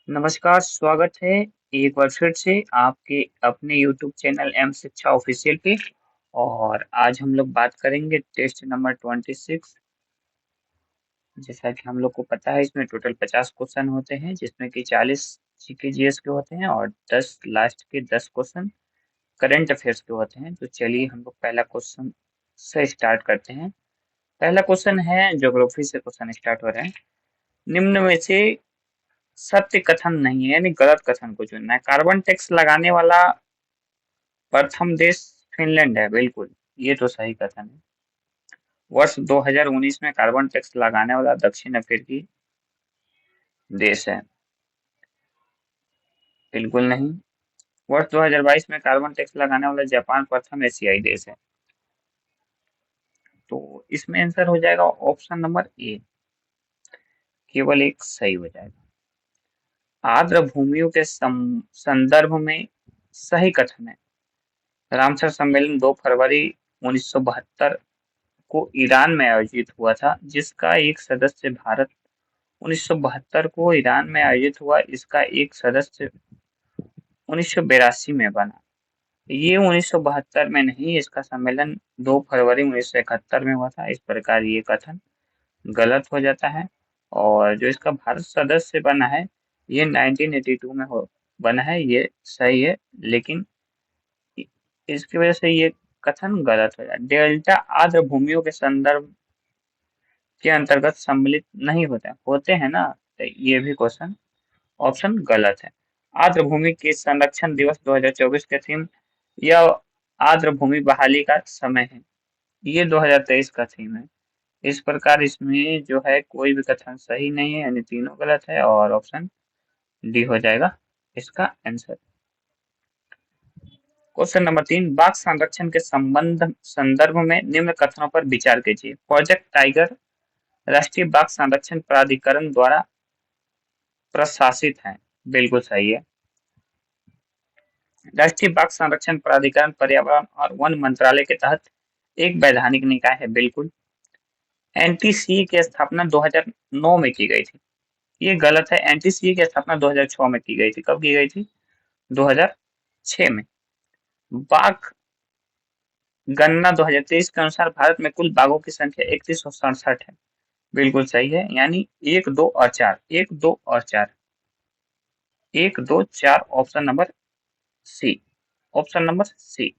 नमस्कार, स्वागत है एक बार फिर से आपके अपने यूट्यूब चैनल एम शिक्षा ऑफिशियल पे। और आज हम लोग बात करेंगे टेस्ट नंबर 26। जैसा कि हम लोग को पता है, इसमें टोटल 50 क्वेश्चन होते हैं, जिसमें कि 40 जीके जीएस के होते हैं और 10 लास्ट के 10 क्वेश्चन करंट अफेयर्स के होते हैं। तो चलिए हम लोग पहला क्वेश्चन से स्टार्ट करते हैं। पहला क्वेश्चन है, ज्योग्राफी से क्वेश्चन स्टार्ट हो रहे हैं। निम्न में से सत्य कथन नहीं है, यानी गलत कथन को चुनना है। कार्बन टैक्स लगाने वाला प्रथम देश फिनलैंड है, बिल्कुल, ये तो सही कथन है। वर्ष 2019 में कार्बन टैक्स लगाने वाला दक्षिण अफ्रीकी देश है, बिल्कुल नहीं। वर्ष 2022 में कार्बन टैक्स लगाने वाला जापान प्रथम एशियाई देश है। तो इसमें आंसर हो जाएगा ऑप्शन नंबर ए, केवल एक सही हो जाएगा। आर्द्र भूमियों के संदर्भ में सही कथन है। रामसर सम्मेलन 2 फरवरी 1972 को ईरान में आयोजित हुआ था, जिसका एक सदस्य भारत। 1972 को ईरान में आयोजित हुआ, इसका एक सदस्य 1982 में बना। ये 1972 में नहीं, इसका सम्मेलन 2 फरवरी 1971 में हुआ था। इस प्रकार ये कथन गलत हो जाता है। और जो इसका भारत सदस्य बना है, ये 1982 में हो बना है, ये सही है। लेकिन इसकी वजह से ये कथन गलत हो जाए। डेल्टा आर्द्र भूमियों के संदर्भ के अंतर्गत सम्मिलित नहीं होते हैं ना, तो ये भी क्वेश्चन ऑप्शन गलत है। आर्द्र भूमि के संरक्षण दिवस 2024 के थीम, यह आर्द्र भूमि बहाली का समय है, ये 2023 का थीम है। इस प्रकार इसमें जो है कोई भी कथन सही नहीं है, यानी तीनों गलत है और ऑप्शन डी हो जाएगा इसका आंसर। क्वेश्चन नंबर 3, बाघ संरक्षण के संदर्भ में निम्न कथनों पर विचार कीजिए। प्रोजेक्ट टाइगर राष्ट्रीय बाघ संरक्षण प्राधिकरण द्वारा प्रशासित है, बिल्कुल सही है। राष्ट्रीय बाघ संरक्षण प्राधिकरण पर्यावरण और वन मंत्रालय के तहत एक वैधानिक निकाय है, बिल्कुल। एनटीसीए की स्थापना 2009 में की गई थी, ये गलत है। एनटीसीए की स्थापना 2006 में की गई थी। कब की गई थी? 2006 में। बाघ गणना 2023 के अनुसार भारत में कुल बाघों की संख्या 3167 है, बिल्कुल सही है। यानी 1, 2 और 4, 1, 2 और 4, 1, 2, 4, option number C, option number C.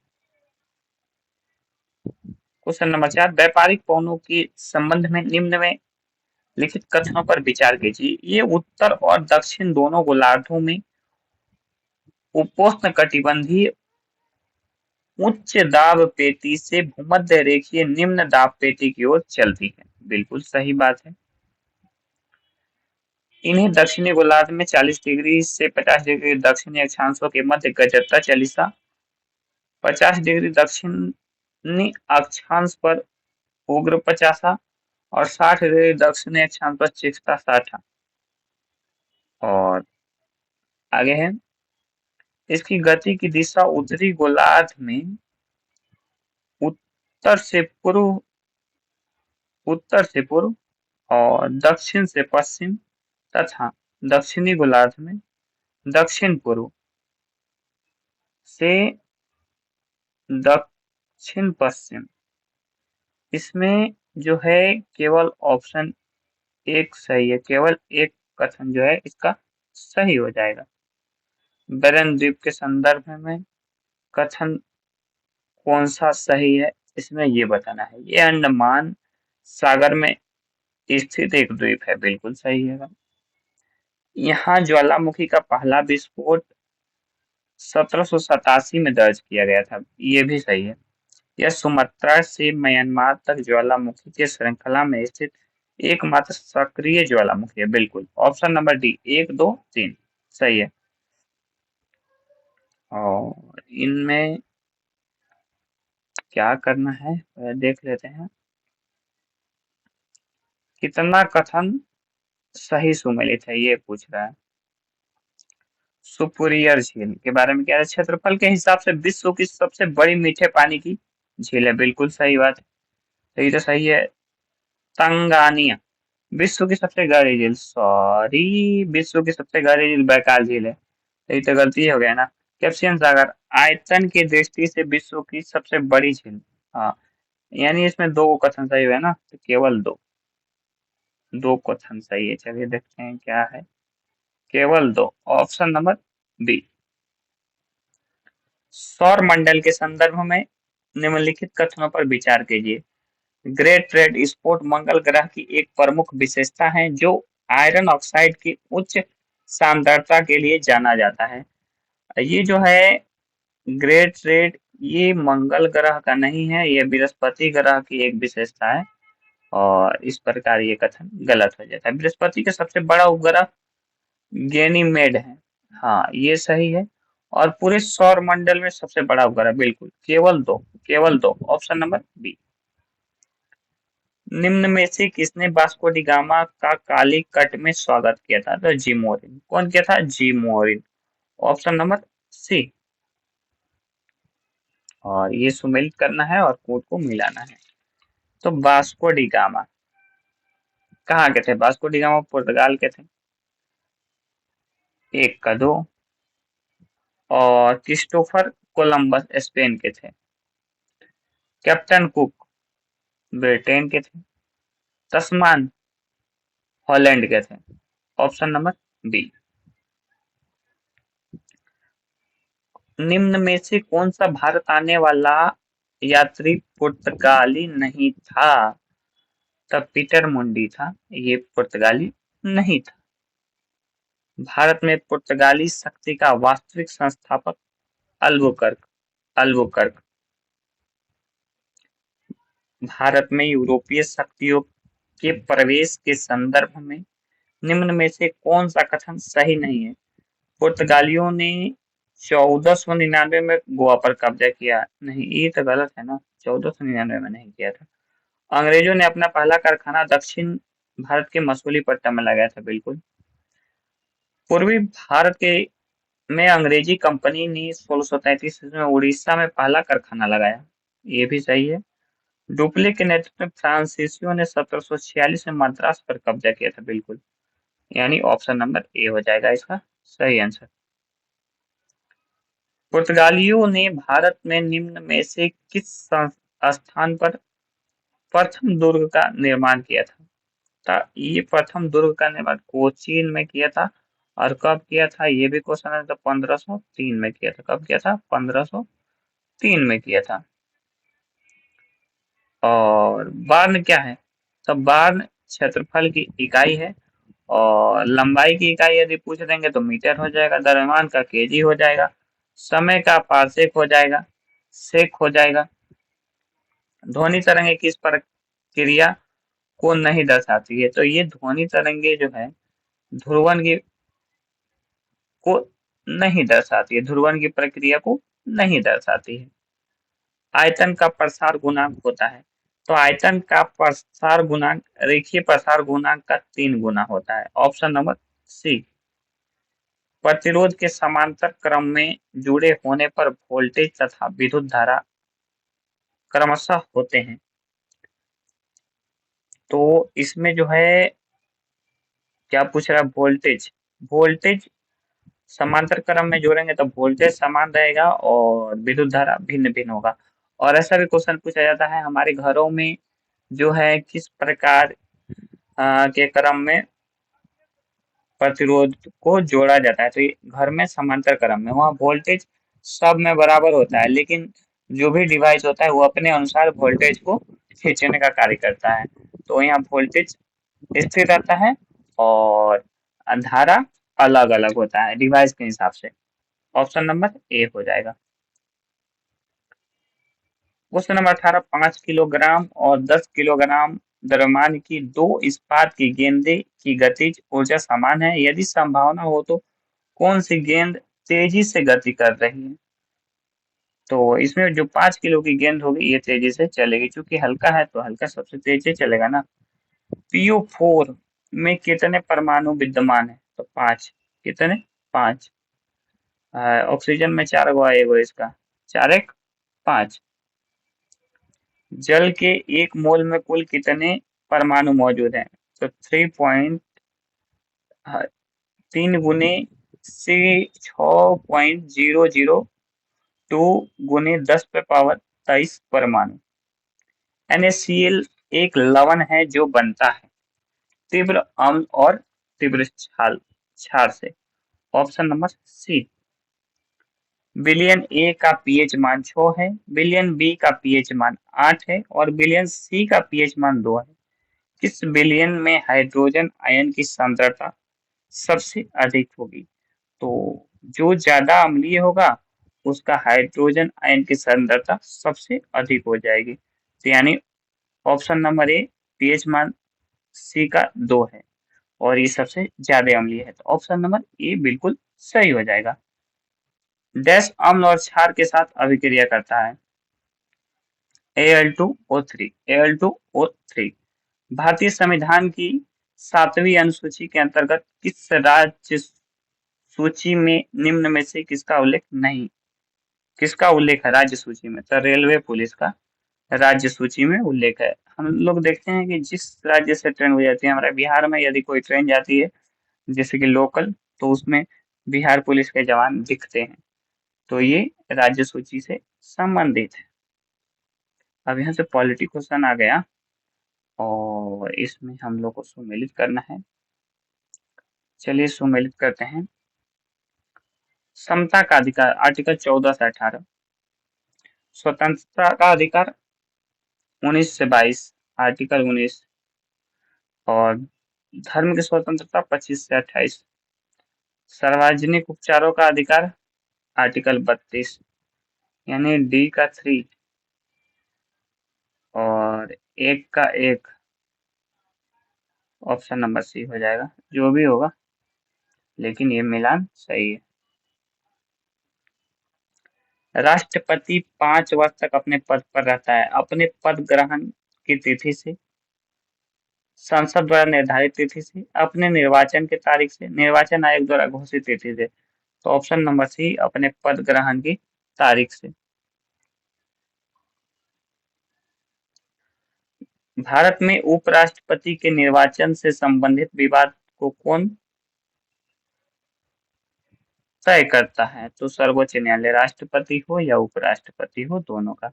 Question number 4, व्यापारिक पौनों के संबंध में निम्न में लिखित कथनों पर विचार कीजिए। ये उत्तर और दक्षिण दोनों गोलार्धों में उपोष्ण कटिबंधीय उच्च दाब पेटी से भूमध्य रेखीय निम्न दाब पेटी की ओर चलती है, बिल्कुल सही बात है। इन्हें दक्षिणी गोलार्ध में 40 डिग्री से 50 डिग्री दक्षिणी अक्षांशों के मध्य गजरता चालीसा, 50 डिग्री दक्षिणी अक्षांश पर उग्र पचासा और 60 डिग्री दक्षिणी अक्षांश पर चिकता साठा। और आगे है, इसकी गति की दिशा उत्तरी गोलार्ध में उत्तर से पूर्व, उत्तर से पूर्व और दक्षिण से पश्चिम तथा दक्षिणी गोलार्ध में दक्षिण पूर्व से दक्षिण पश्चिम। इसमें जो है केवल ऑप्शन एक सही है, केवल एक कथन जो है इसका सही हो जाएगा। बेरन द्वीप के संदर्भ में कथन कौन सा सही है, इसमें ये बताना है। ये अंडमान सागर में स्थित एक द्वीप है, बिल्कुल सही है। यहाँ ज्वालामुखी का पहला विस्फोट 1787 में दर्ज किया गया था, ये भी सही है। यह सुमात्रा से म्यांमार तक ज्वालामुखी के श्रृंखला में स्थित एकमात्र सक्रिय ज्वालामुखी है, बिल्कुल। ऑप्शन नंबर डी, 1, 2, 3 सही है। और इनमें क्या करना है देख लेते हैं। कितना कथन सही सुमेलित है, ये पूछ रहा है। सुपीरियर झील के बारे में क्या है? क्षेत्रफल के हिसाब से विश्व की सबसे बड़ी मीठे पानी की झील है, बिल्कुल सही बात है। तो ये तो सही है। तंगानिया, विश्व की सबसे गहरी झील, सॉरी, विश्व की सबसे गहरी झील बैकाल झील है। यही तो गलती हो गया ना। कैस्पियन सागर आयतन की दृष्टि से विश्व की सबसे बड़ी झील। हाँ, यानी इसमें दो कथन सही हुए ना, तो केवल दो, दो कथन सही है। चलिए देखते हैं क्या है। केवल दो, ऑप्शन नंबर बी। सौर मंडल के संदर्भ में निम्नलिखित कथनों पर विचार कीजिए। ग्रेट रेड स्पॉट मंगल ग्रह की एक प्रमुख विशेषता है जो आयरन ऑक्साइड की उच्च सांद्रता के लिए जाना जाता है। ये जो है ग्रेट रेड, ये मंगल ग्रह का नहीं है, ये बृहस्पति ग्रह की एक विशेषता है। और इस प्रकार ये कथन गलत हो जाता है। बृहस्पति का सबसे बड़ा उपग्रह गैनीमेड है। हाँ, ये सही है। और पूरे सौर मंडल में सबसे बड़ा उपग्रह, बिल्कुल, केवल दो, केवल दो, ऑप्शन नंबर बी। निम्न में से किसने वास्को डी गामा का काली कट में स्वागत किया था? तो जिमोरिन। कौन किया था? जिमोरिन, ऑप्शन नंबर सी। और ये सुमेलित करना है और कोड को मिलाना है। तो वास्को डी गामा कहाँ के थे? वास्को डी गामा पुर्तगाल के थे, एक का दो। और क्रिस्टोफर कोलंबस स्पेन के थे। कैप्टन कुक ब्रिटेन के थे। तस्मान हॉलैंड के थे, ऑप्शन नंबर बी। निम्न में से कौन सा भारत आने वाला यात्री पुर्तगाली नहीं था? तब पीटर मुंडी था, ये पुर्तगाली नहीं था। भारत में पुर्तगाली शक्ति का वास्तविक संस्थापक अल्बुकर्क, अल्बुकर्क। भारत में यूरोपीय शक्तियों के प्रवेश के संदर्भ में निम्न में से कौन सा कथन सही नहीं है? पुर्तगालियों ने 1499 में गोवा पर कब्जा किया, नहीं, ये तो गलत है ना, 1499 में नहीं किया था। अंग्रेजों ने अपना पहला कारखाना दक्षिण भारत के मसूलीपट्टनम में लगाया था, बिल्कुल। पूर्वी भारत के में अंग्रेजी कंपनी ने 1633 में उड़ीसा में पहला कारखाना लगाया, ये भी सही है। डुप्ले के नेतृत्व में फ्रांसीसियों ने 1746 में मद्रास पर कब्जा किया था, बिल्कुल। यानी ऑप्शन नंबर ए हो जाएगा इसका सही आंसर। पुर्तगालियों ने भारत में निम्न में से किस स्थान पर प्रथम दुर्ग का निर्माण किया था? ये प्रथम दुर्ग का निर्माण कोचीन में किया था। और कब किया था ये भी क्वेश्चन है, तो 1503 में किया था। कब किया था? 1503 में किया था। और बार्न क्या है? तो बार्न क्षेत्रफल की इकाई है। और लंबाई की इकाई यदि पूछ देंगे तो मीटर हो जाएगा। द्रव्यमान का केजी हो जाएगा। समय का पारसेक हो जाएगा, सेक हो जाएगा। ध्वनि तरंगे किस प्रक्रिया को नहीं दर्शाती है? तो ये ध्वनि तरंगे जो है ध्रुवन की को नहीं दर्शाती है, ध्रुवन की प्रक्रिया को नहीं दर्शाती है। आयतन का प्रसार गुणांक होता है। तो आयतन का प्रसार गुणांक रेखीय प्रसार गुणांक का 3 गुना होता है, ऑप्शन नंबर सी। प्रतिरोध के समांतर क्रम में जुड़े होने पर वोल्टेज तथा विद्युत धारा क्रमशः होते हैं। तो इसमें जो है क्या पूछ रहा है? वोल्टेज, वोल्टेज समांतर क्रम में जोड़ेंगे तो वोल्टेज समान रहेगा और विद्युत धारा भिन्न भिन्न होगा। और ऐसा भी क्वेश्चन पूछा जाता है हमारे घरों में जो है किस प्रकार के क्रम में प्रतिरोध को जोड़ा जाता है? तो ये घर में समांतर क्रम में, वहाँ वोल्टेज सब में बराबर होता है, लेकिन जो भी डिवाइस होता है वो अपने अनुसार वोल्टेज को खींचने का कार्य करता है। तो यहाँ वोल्टेज स्थिर रहता है और धारा अलग अलग होता है डिवाइस के हिसाब से। ऑप्शन नंबर ए हो जाएगा। क्वेश्चन नंबर 18, 5 किलोग्राम और 10 किलोग्राम द्रव्यमान की दो इस्पात की गेंदे की गतिज ऊर्जा समान है। यदि संभावना हो तो कौन सी गेंद तेजी से गति कर रही है? तो इसमें जो 5 किलो की गेंद होगी ये तेजी से चलेगी, क्योंकि हल्का है तो हल्का सबसे तेजी चलेगा ना। PO4 में कितने परमाणु विद्यमान है? तो 5। कितने? 5। ऑक्सीजन में 4 गो आएगा इसका, 4 एक 5। जल के 1 मोल में कुल कितने परमाणु मौजूद हैं? तो 3 से 6.002 गुने 10 पे पावर 23 परमाणु। NaCl एक लवण है जो बनता है तीव्र अम्ल और तीव्र क्षार से। Option number C. विलयन ए का पीएच मान 6 है, विलयन बी का पीएच मान 8 है और विलयन सी का पीएच मान 2 है। किस विलयन में हाइड्रोजन आयन की सांद्रता सबसे अधिक होगी? तो जो ज्यादा अम्लीय होगा उसका हाइड्रोजन आयन की सांद्रता सबसे अधिक हो जाएगी। तो यानी ऑप्शन नंबर ए पीएच मान सी का 2 है और ये सबसे ज्यादा अम्लीय है, तो ऑप्शन नंबर ए बिल्कुल सही हो जाएगा। डैश अम्ल और क्षार के साथ अभिक्रिया करता है। Al2O3 Al2O3 भारतीय संविधान की 7वीं अनुसूची के अंतर्गत किस राज्य सूची में निम्न में से किसका उल्लेख है राज्य सूची में? तो रेलवे पुलिस का राज्य सूची में उल्लेख है। हम लोग देखते हैं कि जिस राज्य से ट्रेन गुजरती है, हमारे बिहार में यदि कोई ट्रेन जाती है जैसे कि लोकल, तो उसमें बिहार पुलिस के जवान दिखते हैं, तो ये राज्य सूची से संबंधित है। अब यहाँ से पॉलिटी क्वेश्चन आ गया और इसमें हम लोग को सुमेलित करना है। चलिए सुमेलित करते हैं। समता का अधिकार आर्टिकल 14 से 18, स्वतंत्रता का अधिकार 19 से 22 आर्टिकल 19, और धर्म की स्वतंत्रता 25 से 28, सार्वजनिक उपचारों का अधिकार आर्टिकल 32 यानी डी का 3 और 1 ऑप्शन नंबर सी हो जाएगा, जो भी होगा लेकिन ये मिलान सही है। राष्ट्रपति 5 वर्ष तक अपने पद पर रहता है अपने पद ग्रहण की तिथि से, संसद द्वारा निर्धारित तिथि से, अपने निर्वाचन की तारीख से, निर्वाचन आयोग द्वारा घोषित तिथि से। तो ऑप्शन नंबर सी अपने पद ग्रहण की तारीख से। भारत में उपराष्ट्रपति के निर्वाचन से संबंधित विवाद को कौन तय करता है? तो सर्वोच्च न्यायालय, राष्ट्रपति हो या उपराष्ट्रपति हो, दोनों का।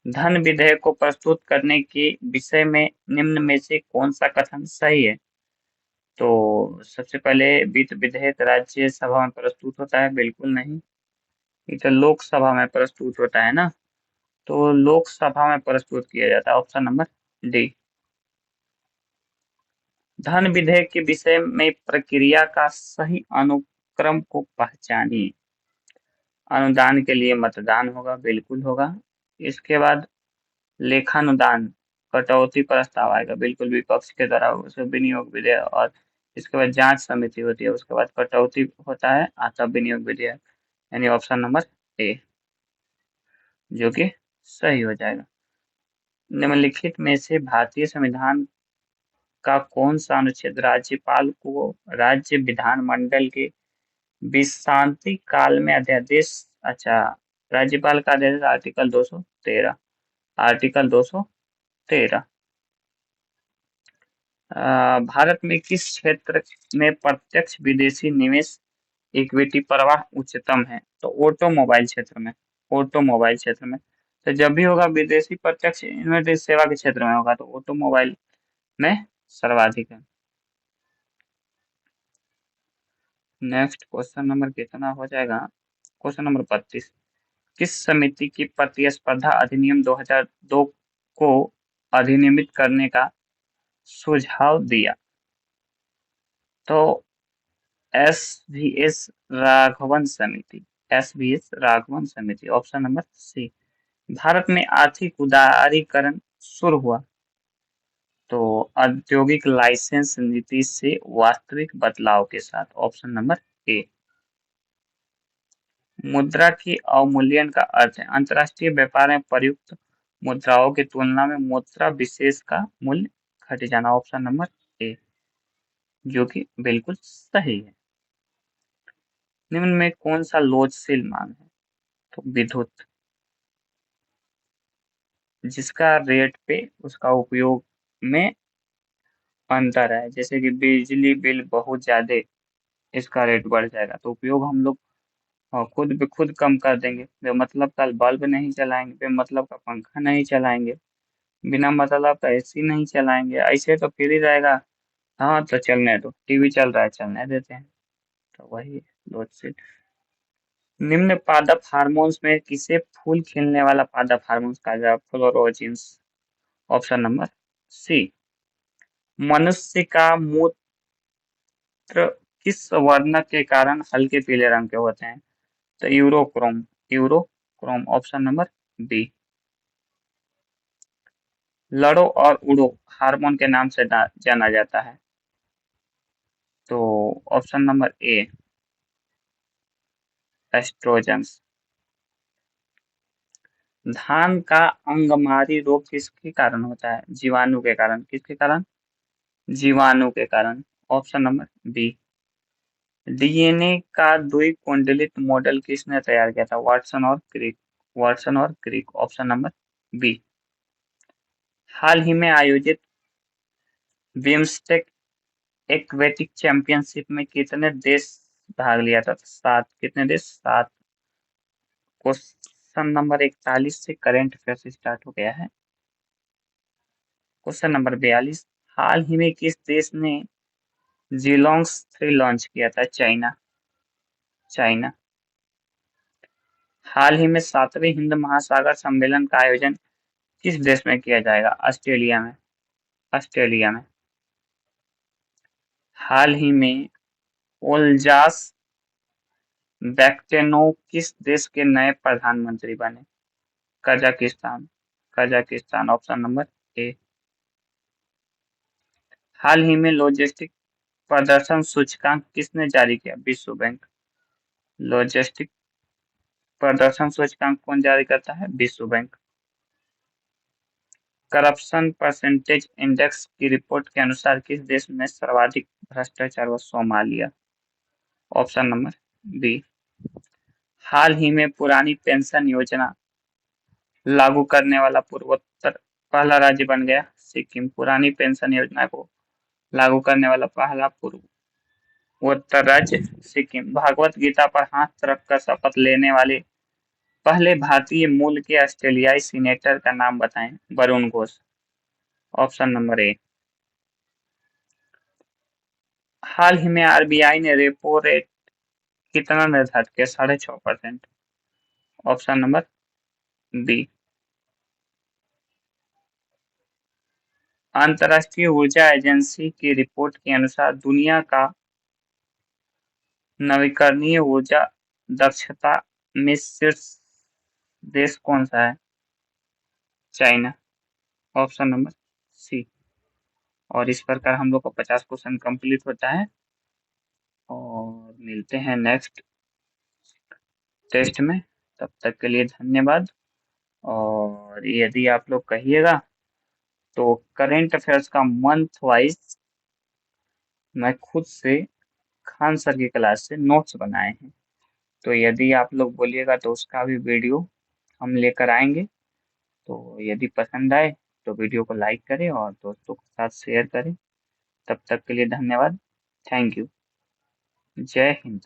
धन विधेयक को प्रस्तुत करने के विषय में निम्न में से कौन सा कथन सही है? तो सबसे पहले वित्त विधेयक राज्यसभा में प्रस्तुत होता है, बिल्कुल नहीं। ये तो लोकसभा में प्रस्तुत होता है ना, तो लोकसभा में प्रस्तुत किया जाता है, ऑप्शन नंबर डी। धन विधेयक के विषय में प्रक्रिया का सही अनुक्रम को पहचानिए। अनुदान के लिए मतदान होगा, बिल्कुल होगा। इसके बाद लेखानुदान कटौती प्रस्ताव आएगा, बिल्कुल विपक्ष के द्वारा उसे विनियोग विधेयक, और इसके बाद जांच समिति होती है, उसके बाद कटौती होता है, तब विनियोग विधेयक, यानी ऑप्शन नंबर ए जो कि सही हो जाएगा। निम्नलिखित में से भारतीय संविधान का कौन सा अनुच्छेद राज्यपाल को राज्य विधानमंडल के विश्रांति काल में अध्यादेश, अच्छा, राज्यपाल का अध्यादेश आर्टिकल 213, आर्टिकल 213। भारत में किस क्षेत्र में प्रत्यक्ष विदेशी निवेश इक्विटी प्रवाह उच्चतम है? तो ऑटोमोबाइल क्षेत्र में, ऑटोमोबाइल क्षेत्र में। तो जब भी होगा विदेशी प्रत्यक्ष इन्वेस्टमेंट सेवा के क्षेत्र में होगा, तो ऑटोमोबाइल में सर्वाधिक है। नेक्स्ट क्वेश्चन नंबर कितना हो जाएगा? Question number 32। किस समिति की प्रतिस्पर्धा अधिनियम 2002 को अधिनियमित करने का सुझाव दिया? तो एस राघवन समिति, राघवन समिति, ऑप्शन नंबर सी। भारत में आर्थिक उदारीकरण शुरू हुआ तो औद्योगिक लाइसेंस नीति से वास्तविक बदलाव के साथ, ऑप्शन नंबर ए। मुद्रा के अवमूल्यन का अर्थ है अंतरराष्ट्रीय व्यापार में प्रयुक्त मुद्राओं की तुलना में मुद्रा विशेष का मूल्य घट जाना, ऑप्शन नंबर ए जो कि बिल्कुल सही है। निम्न में कौन सा लोचशील मान है? तो विद्युत, जिसका रेट पे उसका उपयोग में अंतर है, जैसे कि बिजली बिल बहुत ज्यादा, इसका रेट बढ़ जाएगा, तो उपयोग हम लोग खुद भी खुद कम कर देंगे। बेमतलब का बल्ब नहीं चलाएंगे, बेमतलब का पंखा नहीं चलाएंगे, बिना मतलब का एसी नहीं चलाएंगे, ऐसे तो फिर ही रहेगा। हाँ तो चलने दो, टीवी चल रहा है चलने देते हैं। तो वही लोड शेड। निम्न पादप हार्मोन्स में किसे फूल खिलने वाला पादप हार्मोन्स कहा जाए? फ्लोरोजेंस। Option number C. मनुष्य का मूत्र किस वर्ण के कारण हल्के पीले रंग के होते हैं? तो urochrome. Urochrome option number B. लड़ो और उड़ो हार्मोन के नाम से जाना जाता है? तो ऑप्शन नंबर ए, एस्ट्रोजन। धान का अंगमारी रोग किसके कारण होता है? जीवाणु के कारण। किसके कारण? जीवाणु के कारण। Option number B. डीएनए का द्विकुंडलित मॉडल किसने तैयार किया था? वाटसन और क्रिक। वाटसन और क्रिक ऑप्शन नंबर बी। हाल ही में आयोजित बिम्स्टेक एक्वेटिक चैंपियनशिप में कितने देश भाग लिया था? 7। कितने देश? 7। क्वेश्चन नंबर 41 से करंट अफेयर से स्टार्ट हो गया है। Question number 42। हाल ही में किस देश ने जीलोंग्स 3 लॉन्च किया था? चाइना। चाइना। हाल ही में 7वें हिंद महासागर सम्मेलन का आयोजन किस देश में किया जाएगा? ऑस्ट्रेलिया में। ऑस्ट्रेलिया में। हाल ही में ओल्जास बैक्टेनोव किस देश के नए प्रधानमंत्री बने? Kazakhstan. Kazakhstan option number A. हाल ही में लॉजिस्टिक प्रदर्शन सूचकांक किसने जारी किया? विश्व बैंक। लॉजिस्टिक प्रदर्शन सूचकांक कौन जारी करता है? विश्व बैंक। करप्शन परसेंटेज इंडेक्स की रिपोर्ट के अनुसार किस देश में सर्वाधिक भ्रष्टाचार व? सोमालिया। Option number B. हाल ही में पुरानी पेंशन योजना लागू करने वाला पूर्वोत्तर पहला राज्य बन गया सिक्किम। पुरानी पेंशन योजना को लागू करने वाला पहला पूर्वोत्तर राज्य सिक्किम। भागवत गीता पर हाथ रखकर शपथ लेने वाले पहले भारतीय मूल के ऑस्ट्रेलियाई सीनेटर का नाम बताएं? Varun Ghosh. Option number A. हाल ही में आरबीआई ने रेपो रेट कितना निर्धारित किया? 6.5%। Option number B. अंतर्राष्ट्रीय ऊर्जा एजेंसी की रिपोर्ट के अनुसार दुनिया का नवीकरणीय ऊर्जा दक्षता में शीर्ष देश कौन सा है? चाइना। Option number C. और इस प्रकार हम लोग का 50 क्वेश्चन कंप्लीट होता है, और मिलते हैं नेक्स्ट टेस्ट में। तब तक के लिए धन्यवाद। और यदि आप लोग कहिएगा तो करेंट अफेयर्स का मंथ वाइज मैं खुद से खान सर की क्लास से नोट्स बनाए हैं, तो यदि आप लोग बोलिएगा तो उसका भी वीडियो हम लेकर आएंगे। तो यदि पसंद आए तो वीडियो को लाइक करें और दोस्तों के साथ शेयर करें। तब तक के लिए धन्यवाद। Thank you. जय हिंद।